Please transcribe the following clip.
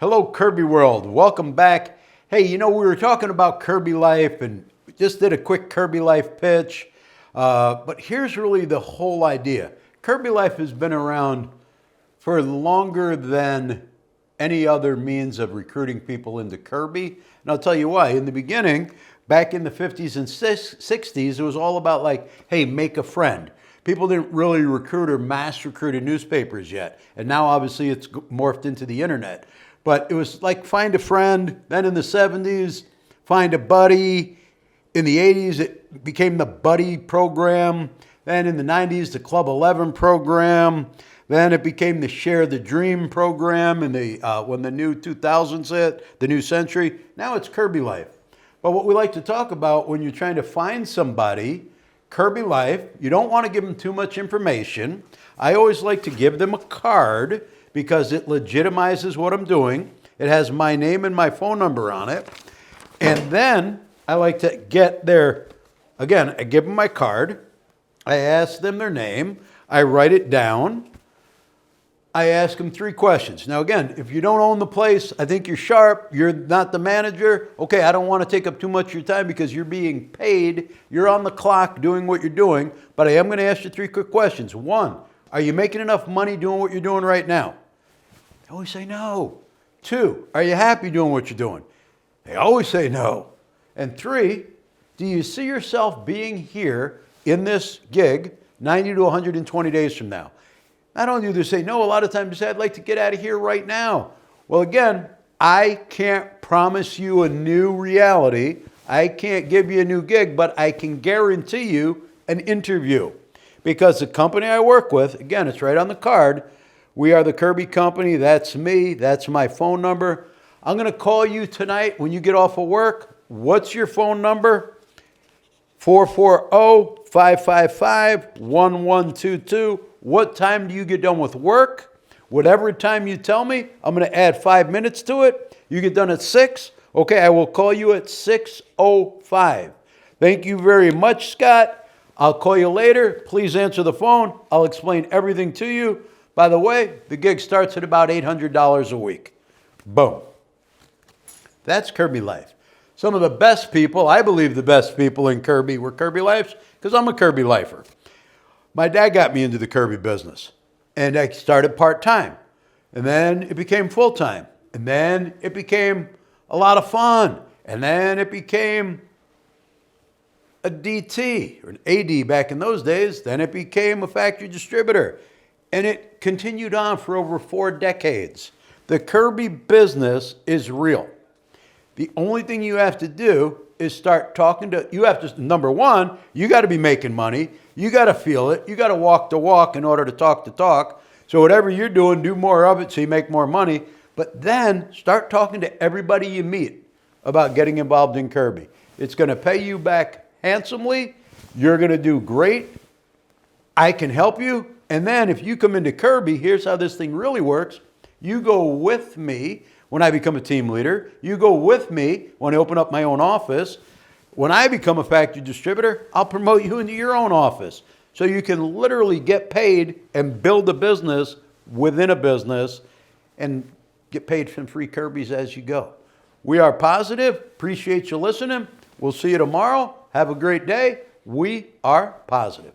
Hello, Kirby World. Welcome back. Hey, we were talking about Kirby Life and we just did a quick Kirby Life pitch. But here's really the whole idea. Kirby Life has been around for longer than any other means of recruiting people into Kirby. And I'll tell you why. In the beginning, back in the 50s and 60s, it was all about like, hey, make a friend. People didn't really recruit or mass recruit in newspapers yet. And now obviously it's morphed into the internet. But it was like find a friend. Then in the 70s, find a buddy. In the 80s, it became the buddy program. Then in the 90s, the Club 11 program. Then it became the Share the Dream program and when the new 2000s hit, the new century. Now it's Kirby Life. But what we like to talk about when you're trying to find somebody, Kirby Life, you don't want to give them too much information. I always like to give them a card because it legitimizes what I'm doing. It has my name and my phone number on it. And then I like to get again, I give them my card. I ask them their name. I write it down. I ask them 3 questions. Now, again, if you don't own the place, I think you're sharp, you're not the manager, okay, I don't want to take up too much of your time because you're being paid, you're on the clock doing what you're doing, but I am going to ask you 3 quick questions. 1, are you making enough money doing what you're doing right now? They always say no. 2, are you happy doing what you're doing? They always say no. And 3, do you see yourself being here in this gig 90 to 120 days from now? Not only do they say no, a lot of times they say, I'd like to get out of here right now. Well, again, I can't promise you a new reality. I can't give you a new gig, but I can guarantee you an interview. Because the company I work with, again, it's right on the card. We are the Kirby Company. That's me. That's my phone number. I'm going to call you tonight when you get off of work. What's your phone number? 440-555-1122. What time do you get done with work? Whatever time you tell me, I'm going to add 5 minutes to it. You get done at 6. Okay, I will call you at 6:05. Thank you very much, Scott. I'll call you later. Please answer the phone. I'll explain everything to you. By the way, the gig starts at about $800 a week. Boom. That's Kirby Life. Some of the best people, I believe the best people in Kirby were Kirby Lifes because I'm a Kirby Lifer. My dad got me into the Kirby business, and I started part-time, and then it became full-time, and then it became a lot of fun, and then it became a DT, or an AD back in those days, then it became a factory distributor, and it continued on for over 4 decades. The Kirby business is real. The only thing you have to do is start talking to, number 1, you got to be making money. You got to feel it. You got to walk the walk in order to talk the talk. So whatever you're doing, do more of it so you make more money. But then start talking to everybody you meet about getting involved in Kirby. It's going to pay you back handsomely. You're going to do great. I can help you. And then if you come into Kirby, here's how this thing really works. You go with me when I become a team leader. You go with me when I open up my own office. When I become a factory distributor, I'll promote you into your own office. So you can literally get paid and build a business within a business and get paid from free Kirbys as you go. We are positive. Appreciate you listening. We'll see you tomorrow. Have a great day. We are positive.